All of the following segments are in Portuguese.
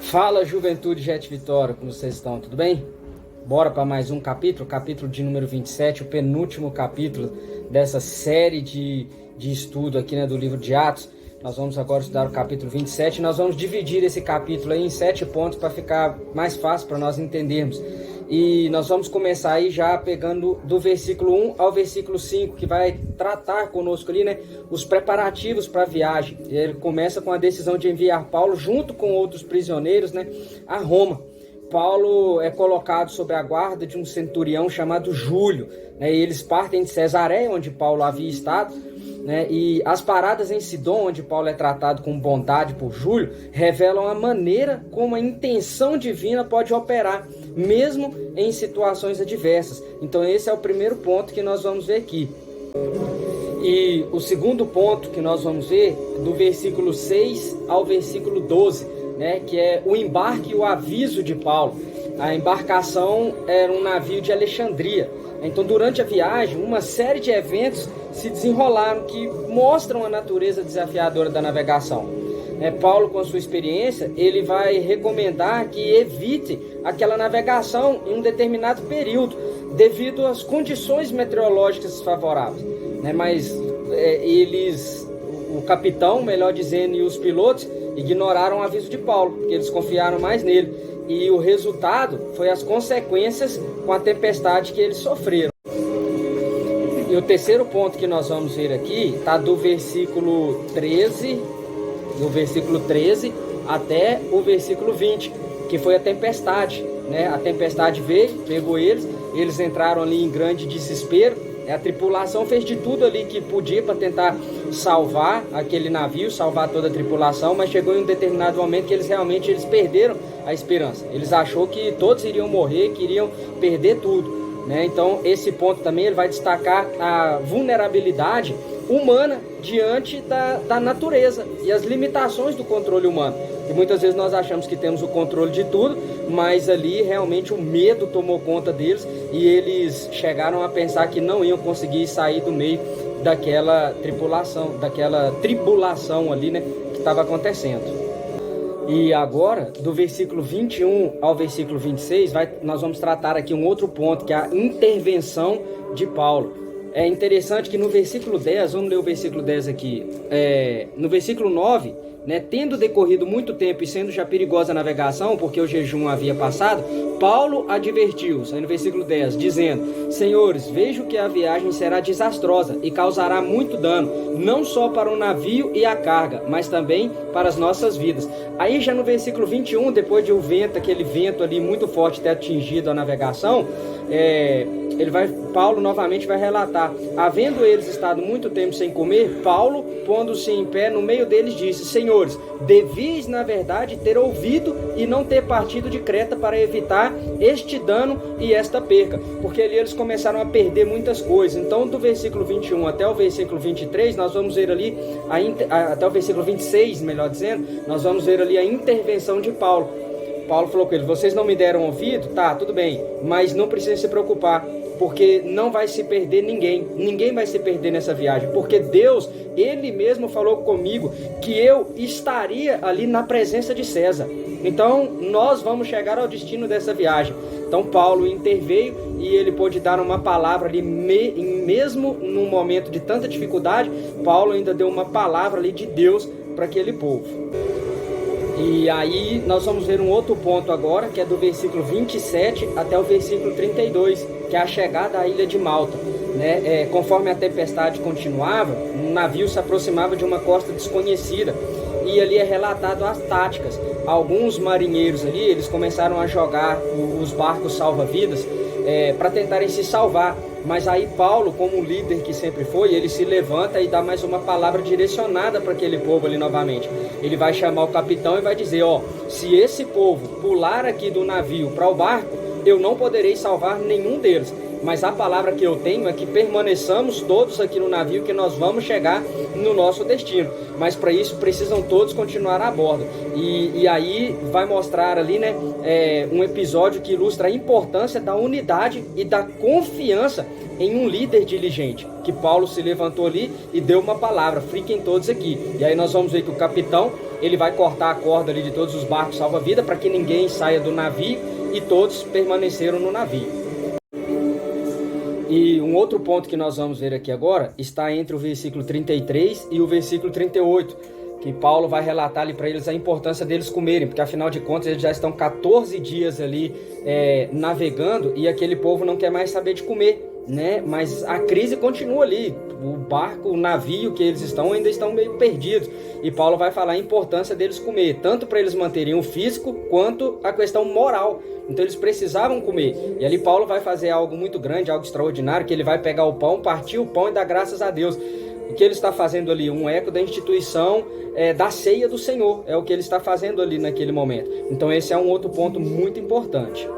Fala, Juventude Jet Vitória, como vocês estão? Tudo bem? Bora para mais um capítulo, capítulo de número 27, o penúltimo capítulo dessa série de estudo aqui, né, do livro de Atos. Nós vamos agora estudar o capítulo 27 e nós vamos dividir esse capítulo aí em 7 pontos para ficar mais fácil para nós entendermos. E nós vamos começar aí já pegando do versículo 1 ao versículo 5, que vai tratar conosco ali, né, os preparativos para a viagem. Ele começa com a decisão de enviar Paulo junto com outros prisioneiros, né, a Roma. Paulo é colocado sob a guarda de um centurião chamado Júlio, né, e eles partem de Cesareia, onde Paulo havia estado, né, e as paradas em Sidom, onde Paulo é tratado com bondade por Júlio, revelam a maneira como a intenção divina pode operar, mesmo em situações adversas. Então esse é o primeiro ponto que nós vamos ver aqui. E o segundo ponto que nós vamos ver, do versículo 6 ao versículo 12, né, que é o embarque e o aviso de Paulo. A embarcação era um navio de Alexandria. Então, durante a viagem, uma série de eventos se desenrolaram que mostram a natureza desafiadora da navegação. Paulo, com a sua experiência, ele vai recomendar que evite aquela navegação em um determinado período, devido às condições meteorológicas desfavoráveis. Mas o capitão, melhor dizendo, e os pilotos ignoraram o aviso de Paulo, porque eles confiaram mais nele. E o resultado foi as consequências com a tempestade que eles sofreram. E o terceiro ponto que nós vamos ver aqui está do versículo 13 até o versículo 20, que foi a tempestade. A tempestade veio, pegou eles entraram ali em grande desespero. A tripulação fez de tudo ali que podia para tentar salvar aquele navio, salvar toda a tripulação, mas chegou em um determinado momento que eles perderam a esperança. Eles acharam que todos iriam morrer, que iriam perder tudo. Então esse ponto também ele vai destacar a vulnerabilidade humana diante da natureza e as limitações do controle humano. E muitas vezes nós achamos que temos o controle de tudo, mas ali realmente o medo tomou conta deles e eles chegaram a pensar que não iam conseguir sair do meio daquela tribulação ali, né, que estava acontecendo. E agora, do versículo 21 ao versículo 26, nós vamos tratar aqui um outro ponto, que é a intervenção de Paulo. É interessante que no versículo 10, vamos ler o versículo 10 aqui, no versículo 9, tendo decorrido muito tempo e sendo já perigosa a navegação, porque o jejum havia passado, Paulo advertiu-os, aí no versículo 10, dizendo: Senhores, vejo que a viagem será desastrosa e causará muito dano, não só para o navio e a carga, mas também para as nossas vidas. Aí já no versículo 21, depois de aquele vento ali muito forte ter atingido a navegação, Paulo novamente vai relatar: havendo eles estado muito tempo sem comer, Paulo, pondo-se em pé no meio deles, disse: Senhores, devias na verdade ter ouvido e não ter partido de Creta para evitar este dano e esta perca, porque ali eles começaram a perder muitas coisas. Então do versículo 21 até o versículo 23, nós vamos ver ali, até o versículo 26, melhor dizendo, nós vamos ver ali a intervenção de Paulo. Paulo falou com eles: vocês não me deram ouvido? Tá, tudo bem, mas não precisa se preocupar, porque não vai se perder ninguém vai se perder nessa viagem, porque Deus, Ele mesmo falou comigo que eu estaria ali na presença de César. Então nós vamos chegar ao destino dessa viagem. Então Paulo interveio e ele pôde dar uma palavra ali, mesmo num momento de tanta dificuldade, Paulo ainda deu uma palavra ali de Deus para aquele povo. E aí nós vamos ver um outro ponto agora, que é do versículo 27 até o versículo 32, que é a chegada à ilha de Malta. Conforme a tempestade continuava, um navio se aproximava de uma costa desconhecida, e ali é relatado as táticas. Alguns marinheiros ali, eles começaram a jogar os barcos salva-vidas para tentarem se salvar. Mas aí Paulo, como líder que sempre foi, ele se levanta e dá mais uma palavra direcionada para aquele povo ali novamente. Ele vai chamar o capitão e vai dizer: se esse povo pular aqui do navio para o barco, eu não poderei salvar nenhum deles. mas a palavra que eu tenho é que permaneçamos todos aqui no navio, que nós vamos chegar no nosso destino. Mas para isso precisam todos continuar a bordo. E aí vai mostrar ali, né, um episódio que ilustra a importância da unidade e da confiança em um líder diligente, que Paulo se levantou ali e deu uma palavra: fiquem todos aqui. E aí nós vamos ver que o capitão, ele vai cortar a corda ali de todos os barcos salva-vida para que ninguém saia do navio, e todos permaneceram no navio. E um outro ponto que nós vamos ver aqui agora está entre o versículo 33 e o versículo 38, que Paulo vai relatar ali para eles a importância deles comerem, porque afinal de contas eles já estão 14 dias ali navegando, e aquele povo não quer mais saber de comer, né? Mas a crise continua ali, o barco, o navio que eles estão ainda estão meio perdidos, e Paulo vai falar a importância deles comer, tanto para eles manterem o físico quanto a questão moral. Então eles precisavam comer, e ali Paulo vai fazer algo muito grande, algo extraordinário, que ele vai pegar o pão, partir o pão e dar graças a Deus. O que ele está fazendo ali? Um eco da instituição da ceia do Senhor, é o que ele está fazendo ali naquele momento. Então esse é um outro ponto muito importante.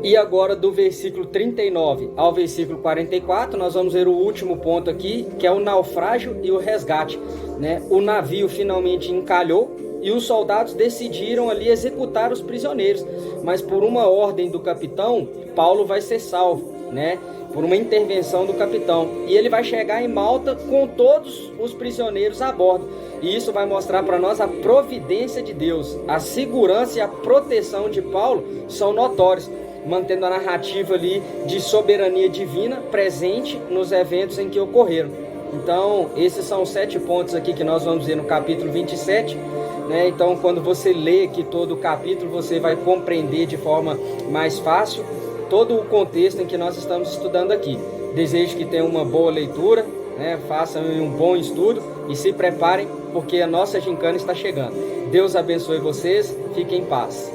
E agora, do versículo 39 ao versículo 44, nós vamos ver o último ponto aqui, que é o naufrágio e o resgate, né? O navio finalmente encalhou e os soldados decidiram ali executar os prisioneiros, mas por uma ordem do capitão, Paulo vai ser salvo, né? Por uma intervenção do capitão, e ele vai chegar em Malta com todos os prisioneiros a bordo. E isso vai mostrar para nós a providência de Deus. A segurança e a proteção de Paulo são notórios, mantendo a narrativa ali de soberania divina presente nos eventos em que ocorreram. Então, esses são os 7 pontos aqui que nós vamos ver no capítulo 27, né? Então, quando você lê aqui todo o capítulo, você vai compreender de forma mais fácil todo o contexto em que nós estamos estudando aqui. Desejo que tenham uma boa leitura, né? Façam um bom estudo e se preparem, porque a nossa gincana está chegando. Deus abençoe vocês, fiquem em paz.